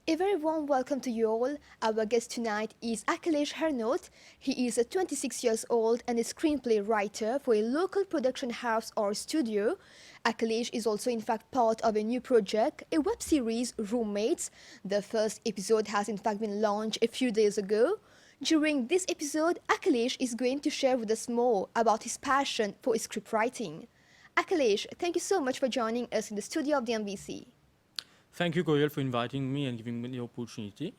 A very warm welcome to you all. Our guest tonight is Akeelesh Hurnauth. He is 26 years old and a screenplay writer for a local production house or studio. Akeelesh is also in fact part of a new project, a web series, Roommates. The first episode has in fact been launched a few days ago. During this episode, Akeelesh is going to share with us more about his passion for script writing. Akeelesh, thank you so much for joining us in the studio of the MBC. Thank you, Coyle, for inviting me and giving me the opportunity.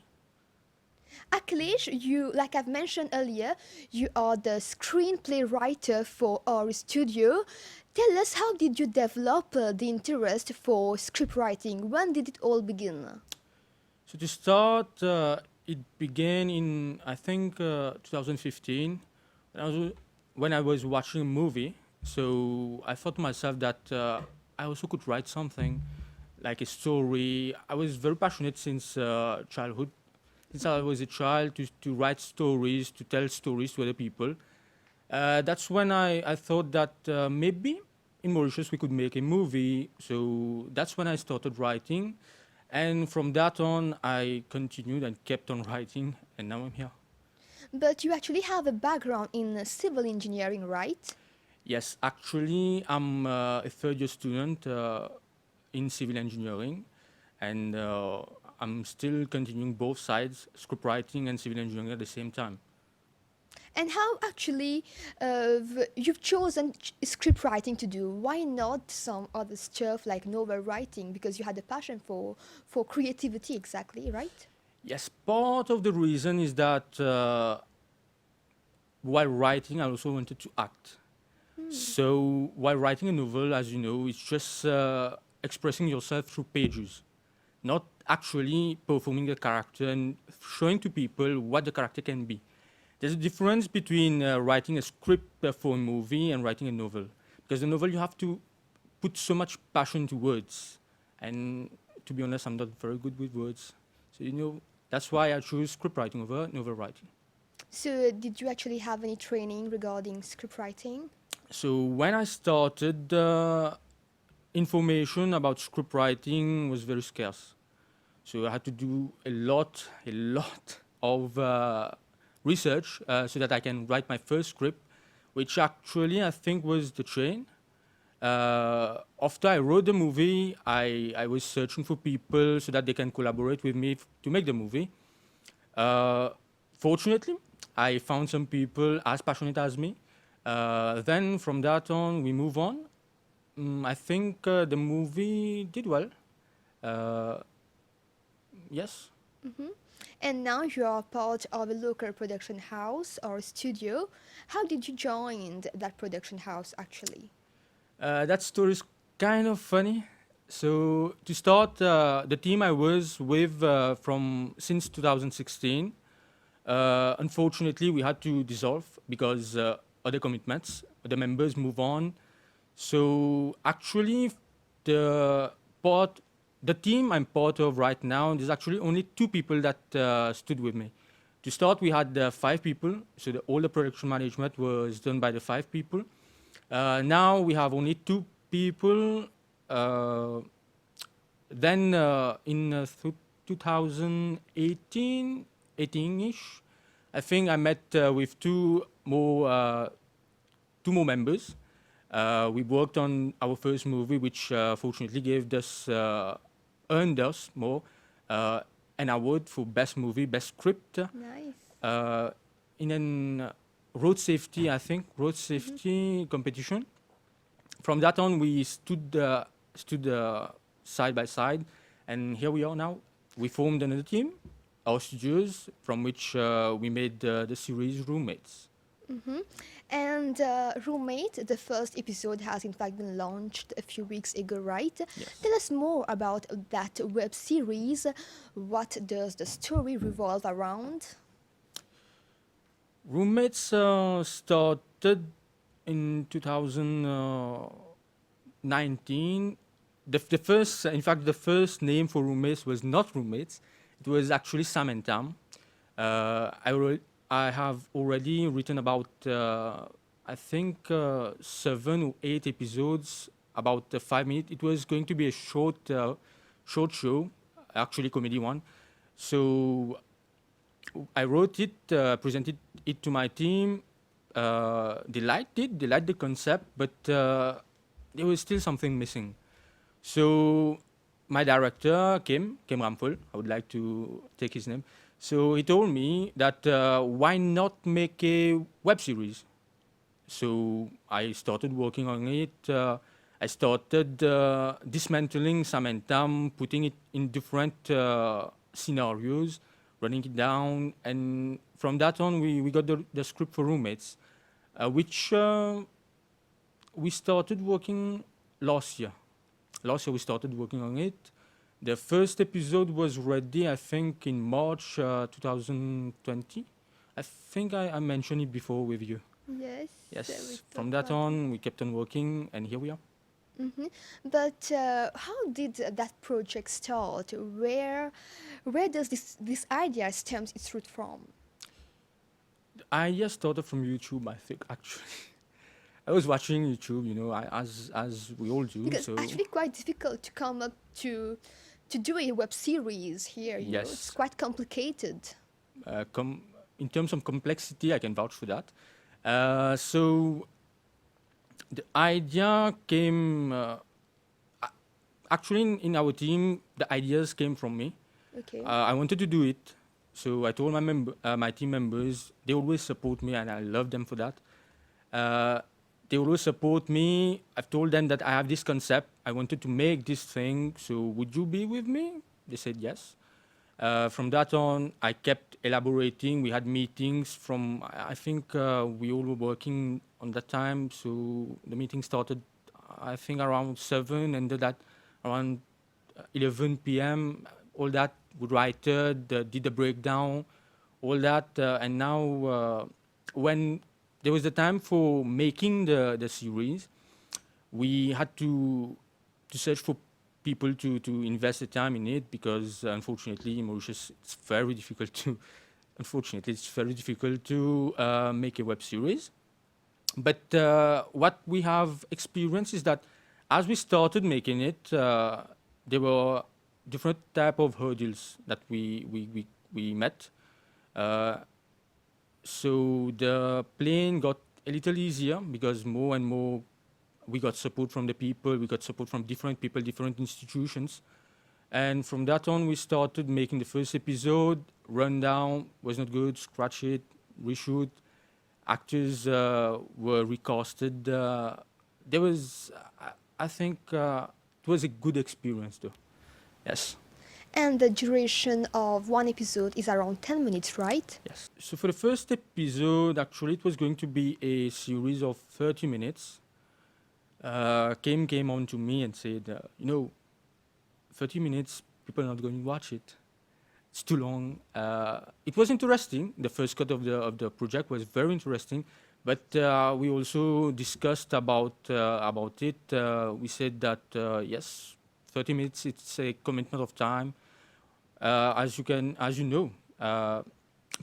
Akeelesh, like I've mentioned earlier, you are the screenplay writer for our studio. Tell us, how did you develop the interest for script writing? When did it all begin? So to start, it began in, I think, 2015, when I was watching a movie. So I thought to myself that I also could write something, like a story. I was very passionate since childhood. Since I was a child, to write stories, to tell stories to other people. That's when I thought that maybe in Mauritius we could make a movie. So that's when I started writing. And from that on, I continued and kept on writing, and now I'm here. But you actually have a background in civil engineering, right? Yes, actually, I'm a third-year student in civil engineering, and I'm still continuing both sides, scriptwriting and civil engineering at the same time. And how actually you've chosen script writing to do? Why not some other stuff like novel writing? Because you had a passion for creativity, exactly, right? Yes, part of the reason is that while writing, I also wanted to act. So while writing a novel, as you know, it's just expressing yourself through pages, not actually performing a character and showing to people what the character can be. There's a difference between writing a script for a movie and writing a novel. Because the novel, you have to put so much passion into words. And to be honest, I'm not very good with words. So, that's why I chose script writing over novel writing. So did you actually have any training regarding script writing? So when I started, information about script writing was very scarce. So I had to do a lot of research so that I can write my first script, which actually I think was The Train. After I wrote the movie, I was searching for people so that they can collaborate with me to make the movie. Fortunately, I found some people as passionate as me. Then from that on, we move on. I think the movie did well. Yes. And now you are part of a local production house or studio. How did you join that production house actually? That story is kind of funny. So to start, the team I was with from since 2016, unfortunately, we had to dissolve because other commitments. The members move on. So actually, the part, the team I'm part of right now, there's actually only 2 people that stood with me. To start, we had 5 people. So all the production management was done by the 5 people. Now we have only 2 people. Then in 2018, 18-ish, I think I met with two more members. We worked on our first movie, which fortunately earned us more an award for best movie, best script. Nice. In an road safety competition. From that on, we stood side by side, and here we are now. We formed another team, our studios, from which we made the series Roommates. And Roommate, the first episode has in fact been launched a few weeks ago, right? Yes. Tell us more about that web series. What does the story revolve around? Roommates started in 2019. The first name for Roommates was not Roommates. It was actually Sam and Tam. I have already written about, I think, 7 or 8 episodes, about 5 minutes. It was going to be a short show, actually comedy one. So I wrote it, presented it to my team. They liked it, they liked the concept, but there was still something missing. So my director, Kim Ramphul, I would like to take his name. So he told me that why not make a web series? So I started working on it. I started dismantling Samantha, putting it in different scenarios, running it down, and from that on, we got the script for roommates, which we started working last year. Last year we started working on it. The first episode was ready, I think, in March 2020. I think I mentioned it before with you. Yes. we Yes. talked From that about on, we kept on working, and here we are. But how did that project start? Where does this idea stems its root from? The idea started from YouTube, I think. Actually, I was watching YouTube, you know, as we all do. Because So actually quite difficult to come up to do a web series here. You know, it's yes, quite complicated. in terms of complexity, I can vouch for that. So the idea came actually in our team. The ideas came from me. Okay. I wanted to do it, so I told my team members. They always support me, and I love them for that. They always support me. I've told them that I have this concept. I wanted to make this thing. So would you be with me? They said yes. From that on, I kept elaborating. We had meetings from, I think we all were working on that time. So the meeting started, I think, around 7, ended at around 11 p.m. All that, we write it, did the breakdown, all that. And now, when there was the time for making the series, we had to search for people to invest the time in it because unfortunately in Mauritius it's very difficult to make a web series. But what we have experienced is that as we started making it, there were different type of hurdles that we met. So the plane got a little easier because more and more we got support from the people, we got support from different people, different institutions. And from that on, we started making the first episode. Rundown was not good, scratch it, reshoot. Actors were recasted. There was, I think, it was a good experience though. Yes. And the duration of one episode is around 10 minutes, right? Yes. So for the first episode, actually, it was going to be a series of 30 minutes. Kim came on to me and said, 30 minutes, people are not going to watch it. It's too long. It was interesting. The first cut of the project was very interesting, but we also discussed about it. We said that yes, 30 minutes. It's a commitment of time. As you know,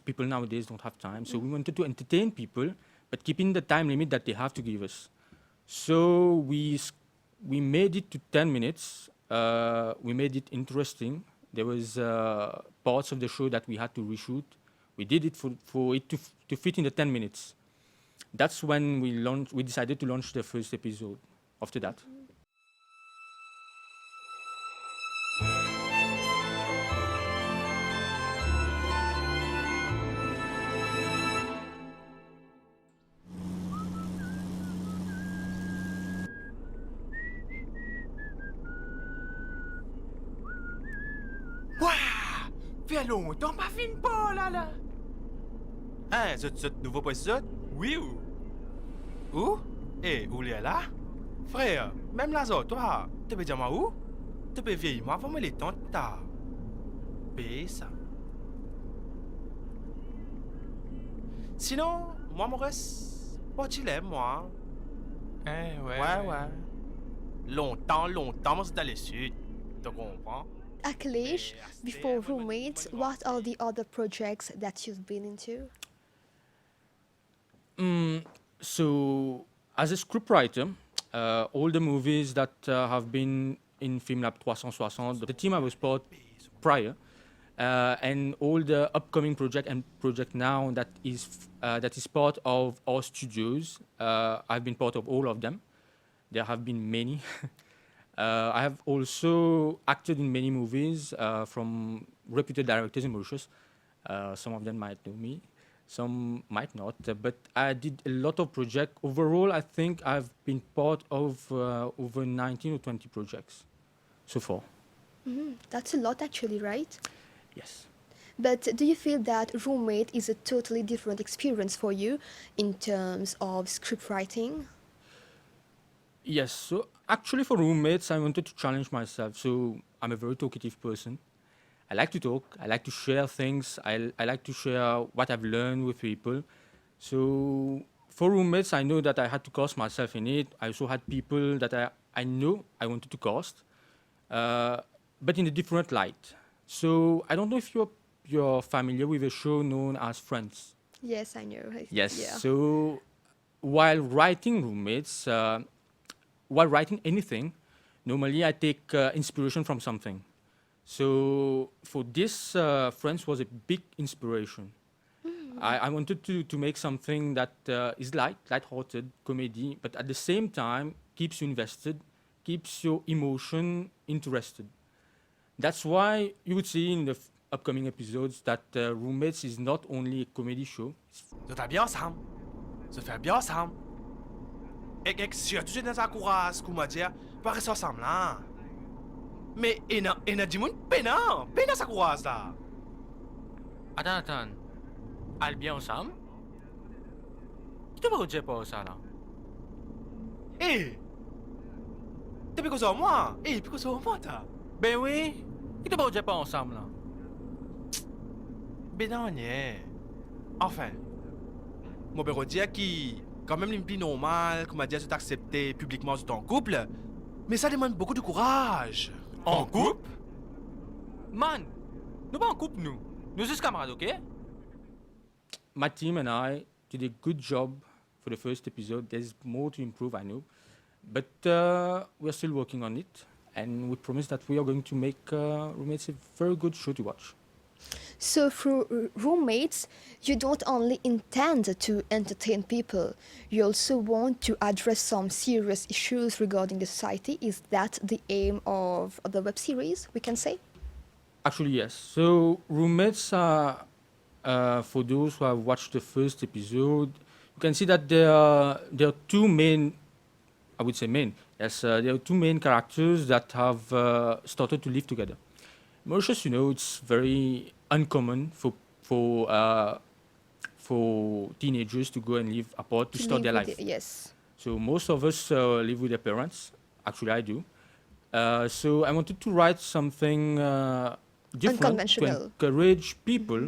people nowadays don't have time. So we wanted to entertain people, but keeping the time limit that they have to give us. So we made it to 10 minutes. We made it interesting. There was parts of the show that we had to reshoot. We did it for it to fit in the 10 minutes. That's when we decided to launch the first episode after that. Waouh! Fait longtemps pas fin pas là. Hein, ce nouveau épisode? Oui ou? Où? Eh, où est là? Frère, même là, toi, tu peux dire moi où? Tu peux vieillir, moi, avant les temps tard. Paye ça. Sinon, moi, mon reste, pas tu l'aimes, moi. Ouais. Ouais. Longtemps, moi, c'est dans le sud. Tu comprends? Akeelesh, before Roommates, what are the other projects that you've been into? So, as a scriptwriter, all the movies that have been in FilmLab 360, the team I was part prior, and all the upcoming project now that is part of our studios. I've been part of all of them. There have been many. I have also acted in many movies from reputed directors in Mauritius. Some of them might know me, some might not. But I did a lot of projects. Overall, I think I've been part of over 19 or 20 projects so far. That's a lot actually, right? Yes. But do you feel that Roommate is a totally different experience for you in terms of script writing? Yes. So actually, for roommates, I wanted to challenge myself. So I'm a very talkative person. I like to talk. I like to share things. I like to share what I've learned with people. So for roommates, I know that I had to cast myself in it. I also had people that I know I wanted to cast, but in a different light. So I don't know if you're familiar with a show known as Friends. Yes, I know. Yes. Yeah. So while writing roommates, while writing anything, normally I take inspiration from something. So for this, Friends was a big inspiration. I wanted to make something that is light-hearted comedy, but at the same time keeps you invested, keeps your emotion interested. That's why you would see in the upcoming episodes that Roommates is not only a comedy show. Nous t'as bien ensemble. Se faire bien ensemble. Et si tu es dans sa courage, comme dire, pas rester ensemble là. Mais il y a du monde pénal sa courage là. Attends. Al bien ensemble? Tu vas dire pas ça là? Eh! T'es plus que ça moi? Eh, plus que ça moi t'as. Ben oui, tu vas dire pas ensemble là. Ben non, nie. Enfin, mon bureau dire qui, quand même, plus normal, comme dire, de t'accepter publiquement de ton couple, mais ça demande beaucoup de courage. En couple? Man, nous pas en couple nous. Nous juste camarades, ok? My team and I did a good job for the first episode. There's more to improve, I know, but we're still working on it, and we promise that we are going to make Roommates a very good show to watch. So through Roommates, you don't only intend to entertain people, you also want to address some serious issues regarding the society. Is that the aim of the web series, we can say? Actually, yes. So Roommates are, for those who have watched the first episode, you can see that there are two main, I would say main, yes, there are two main characters that have started to live together. Mauritius, it's very uncommon for teenagers to go and live apart to start their life. Yes. So most of us live with their parents. Actually, I do. So I wanted to write something different to Unconventional. encourage people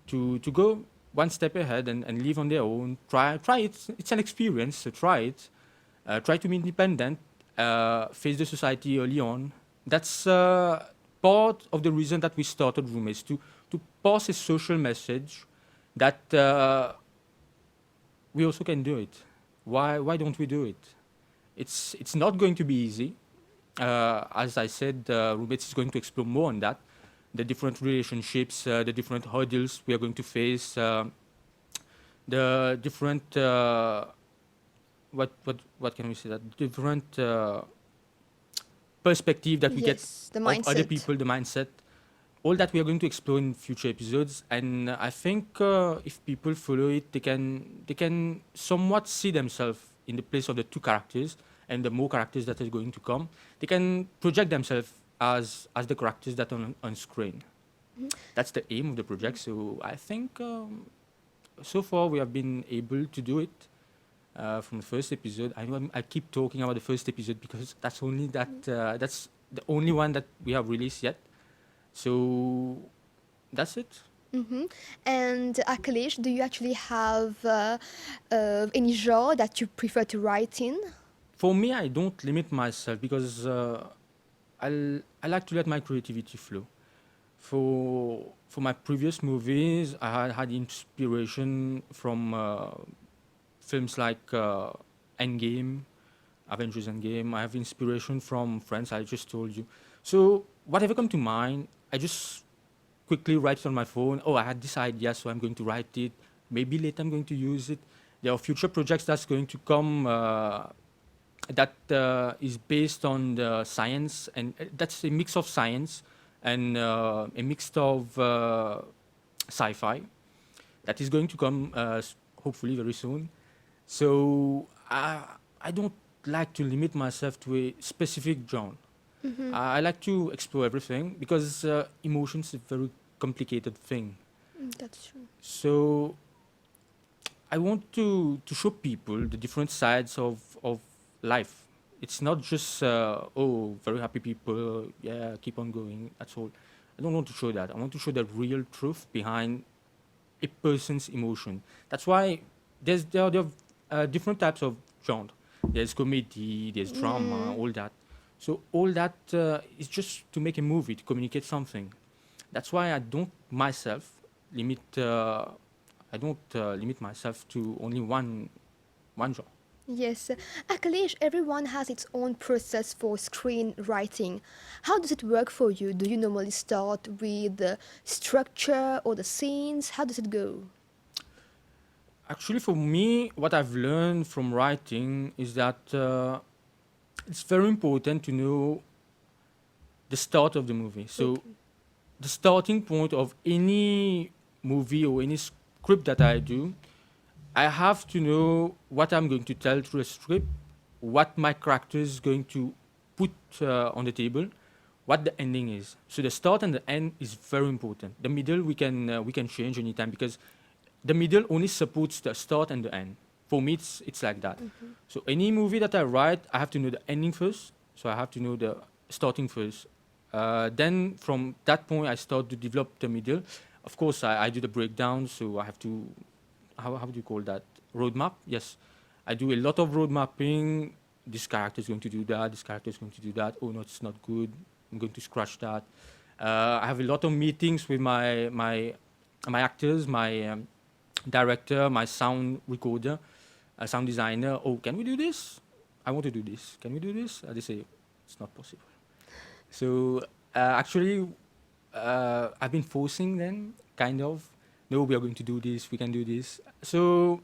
to go one step ahead and live on their own. Try it. It's an experience. So try it. Try to be independent. Face the society early on. That's part of the reason that we started Roommates, to pass a social message that we also can do it. Why don't we do it? It's not going to be easy. As I said, Roommates is going to explore more on that, the different relationships, the different hurdles we are going to face, the different what can we say, that different perspective that we get the of other mindset. people, the mindset, all that we are going to explore in future episodes. And I think if people follow it, they can somewhat see themselves in the place of the two characters, and the more characters that are going to come, they can project themselves as the characters that are on screen. That's the aim of the project. So I think so far we have been able to do it. From the first episode, I know I keep talking about the first episode because that's that's the only one that we have released yet. So that's it. And Akeelesh, do you actually have any genre that you prefer to write in? For me, I don't limit myself because I like to let my creativity flow. For my previous movies, I had inspiration from films like Endgame, Avengers Endgame. I have inspiration from Friends, I just told you. So whatever comes to mind, I just quickly write it on my phone. Oh, I had this idea, so I'm going to write it. Maybe later I'm going to use it. There are future projects that's going to come that is based on the science, and that's a mix of science and a mix of sci-fi that is going to come hopefully very soon. So I don't like to limit myself to a specific genre. I like to explore everything because emotions is a very complicated thing. That's true. So I want to show people the different sides of life. It's not just very happy people, yeah, keep on going. That's all. I don't want to show that. I want to show the real truth behind a person's emotion. That's why there are different types of genre. There's comedy, there's drama, all that. So all that is just to make a movie, to communicate something. That's why I don't myself limit. I don't limit myself to only one genre. Yes, Akeelesh, everyone has its own process for screenwriting. How does it work for you? Do you normally start with the structure or the scenes? How does it go? Actually, for me, what I've learned from writing is that it's very important to know the start of the movie. So, the starting point of any movie or any script that I do, I have to know what I'm going to tell through a script, what my character is going to put on the table, what the ending is. So the start and the end is very important. The middle we can change anytime because the middle only supports the start and the end. For me, it's like that. So any movie that I write, I have to know the ending first. So I have to know the starting first. Then from that point, I start to develop the middle. Of course, I do the breakdown. So I have to, how do you call that? Roadmap? Yes. I do a lot of road mapping. This character is going to do that. This character is going to do that. Oh no, it's not good. I'm going to scratch that. I have a lot of meetings with my actors, my director, my sound recorder, sound designer. Oh, can we do this? I want to do this. Can we do this? They say it's not possible. So actually, I've been forcing them, kind of. No, we are going to do this. We can do this. So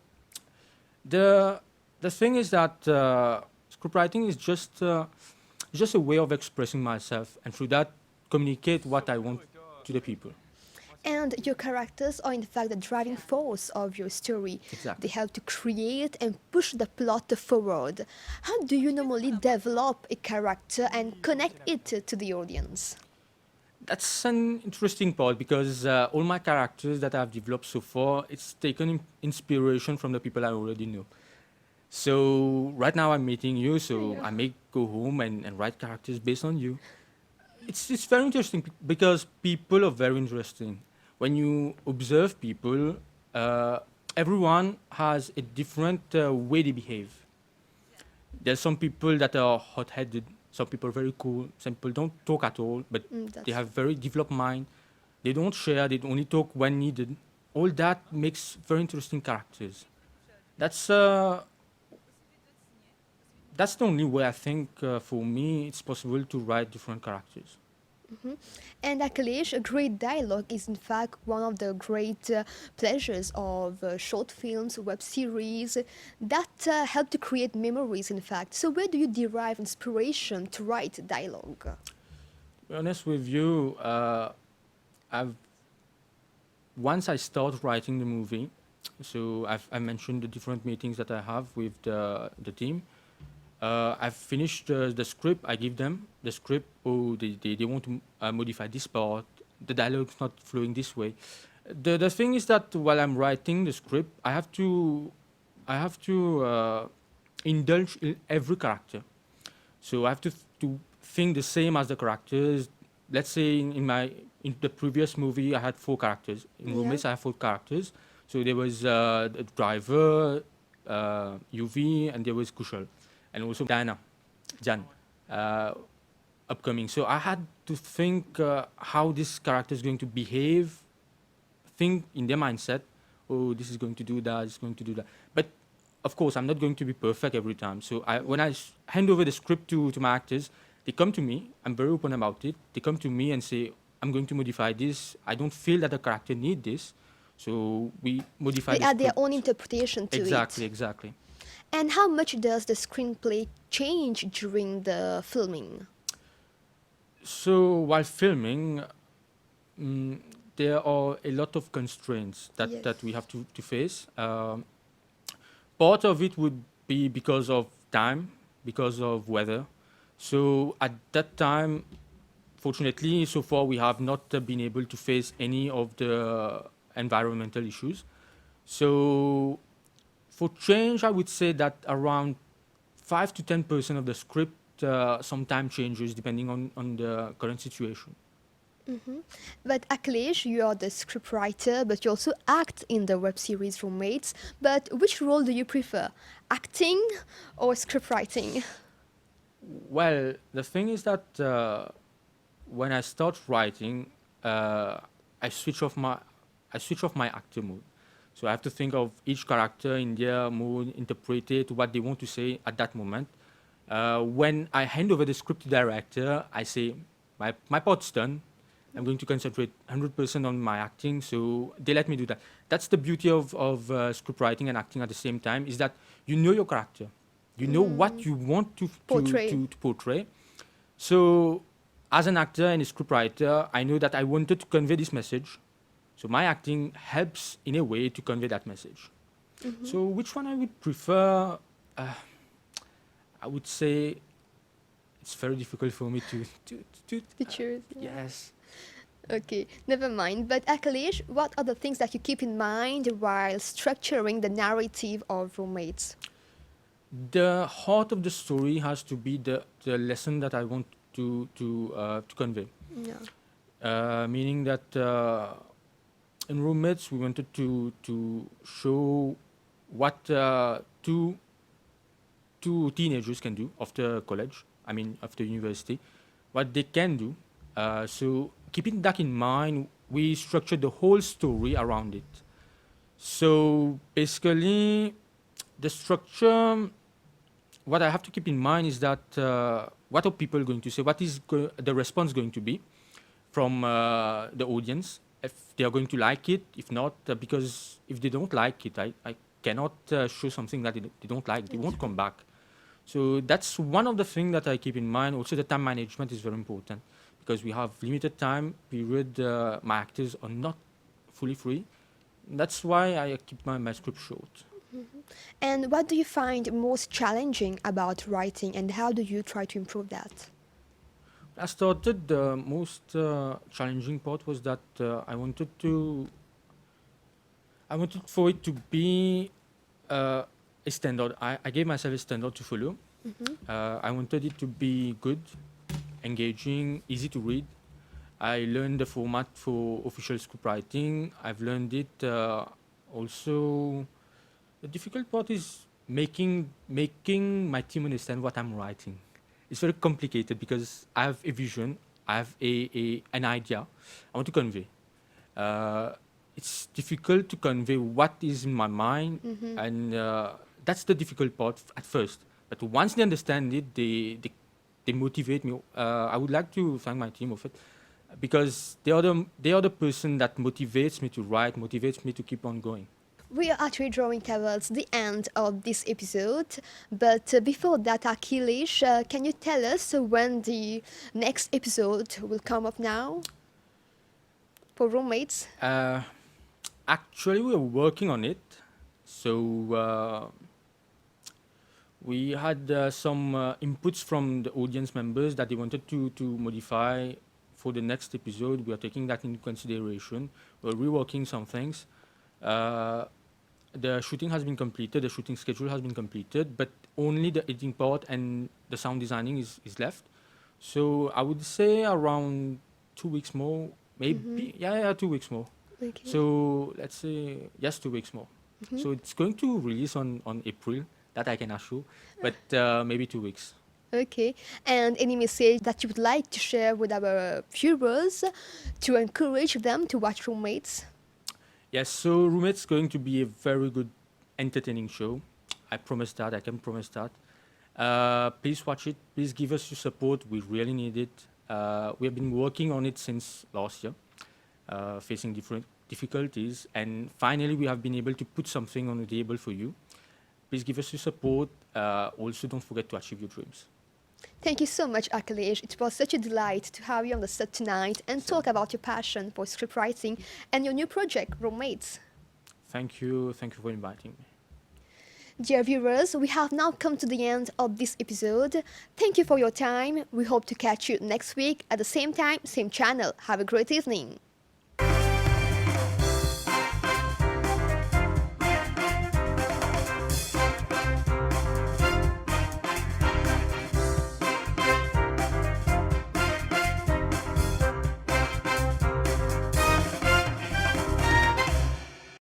the thing is that scriptwriting is just a way of expressing myself, and through that, communicate what I want to the people. And your characters are in fact the driving force of your story. Exactly. They help to create and push the plot forward. How do you normally develop a character and connect it to the audience? That's an interesting part because all my characters that I've developed so far, it's taken inspiration from the people I already know. So right now I'm meeting you, so I may go home and write characters based on you. It's very interesting because people are very interesting. When you observe people, everyone has a different way they behave. There's some people that are hot-headed, some people are very cool, some people don't talk at all, but they have very developed mind. They don't share, they only talk when needed. All that makes very interesting characters. That's the only way I think for me it's possible to write different characters. And Akeelesh, a great dialogue is in fact one of the great pleasures of short films, web series that help to create memories in fact. So where do you derive inspiration to write dialogue? To be honest with you, once I start writing the movie, so I mentioned the different meetings that I have with the team. I've finished the script. I give them the script. Oh, they want to modify this part. The dialogue's not flowing this way. The thing is that while I'm writing the script, I have to indulge in every character. So I have to think the same as the characters. Let's say in the previous movie, I had 4 characters. In Roommates, I have 4 characters. So there was the driver, UV, and there was Kushal. And also Jan, upcoming. So I had to think how this character is going to behave, think in their mindset, oh, this is going to do that, this is going to do that. But of course, I'm not going to be perfect every time. So when I hand over the script to my actors, they come to me, I'm very open about it, they come to me and say, I'm going to modify this. I don't feel that the character need this, so we modify. They the add their script. own interpretation to Exactly, it. exactly. And how much does the screenplay change during the filming? So while filming, mm, there are a lot of constraints that, Yes. that we have to face. Part of it would be because of time, because of weather. So at that time, fortunately, so far we have not been able to face any of the environmental issues. So for change, I would say that around 5 to 10% of the script sometimes changes depending on the current situation. But Akeelesh, you are the scriptwriter, but you also act in the web series Roommates. But which role do you prefer, acting or scriptwriting? Well, the thing is that when I start writing, I switch off my actor mode. So I have to think of each character in their mood, interpret it, what they want to say at that moment. When I hand over the script to the director, I say, my part's done. I'm going to concentrate 100% on my acting, so they let me do that. That's the beauty of script writing and acting at the same time, is that you know your character. You know what you want to Portray. to portray. So as an actor and a scriptwriter, I know that I wanted to convey this message. So my acting helps in a way to convey that message. So which one I would prefer? I would say it's very difficult for me to To choose. yes. Okay, never mind. But Akeelesh, what are the things that you keep in mind while structuring the narrative of Roommates? The heart of the story has to be the lesson that I want to convey. Yeah. Meaning that in Roommates we wanted to show what two teenagers can do after college. I mean after university, what they can do. So keeping that in mind, we structured the whole story around it. So basically, the structure, what I have to keep in mind is that what are people going to say? What is the response going to be from the audience? If they are going to like it, if not, because if they don't like it, I cannot show something that they don't like. They won't come back. So that's one of the things that I keep in mind. Also, the time management is very important because we have limited time period. My actors are not fully free. That's why I keep my script short. And what do you find most challenging about writing, and how do you try to improve that? I started the most challenging part was that I wanted for it to be a standard. I gave myself a standard to follow. I wanted it to be good, engaging, easy to read. I learned the format for official scriptwriting. I've learned it also. The difficult part is making my team understand what I'm writing. It's very complicated because I have a vision, I have an idea I want to convey. It's difficult to convey what is in my mind, and that's the difficult part at first. But once they understand it, they motivate me. I would like to thank my team of it because they are the person that motivates me to write, motivates me to keep on going. We are actually drawing towards the end of this episode, but before that, Akeelesh, can you tell us when the next episode will come up now for Roommates? Actually, we are working on it. So we had some inputs from the audience members that they wanted to modify for the next episode. We are taking that into consideration. We're reworking some things. The shooting has been completed, the shooting schedule has been completed, but only the editing part and the sound designing is left. So I would say around 2 weeks more, maybe, yeah, 2 weeks more. Okay. So let's say, yes, 2 weeks more. So it's going to release on April, that I can assure, but maybe 2 weeks. Okay, and any message that you would like to share with our viewers to encourage them to watch Roommates? Yes, so Roommates is going to be a very good, entertaining show. I promise that, I can promise that. Please watch it, please give us your support, we really need it. We have been working on it since last year, facing different difficulties, and finally we have been able to put something on the table for you. Please give us your support. Also, don't forget to achieve your dreams. Thank you so much, Akeelesh. It was such a delight to have you on the set tonight and talk about your passion for scriptwriting and your new project, Roommates. Thank you for inviting me. Dear viewers, we have now come to the end of this episode. Thank you for your time. We hope to catch you next week at the same time, same channel. Have a great evening.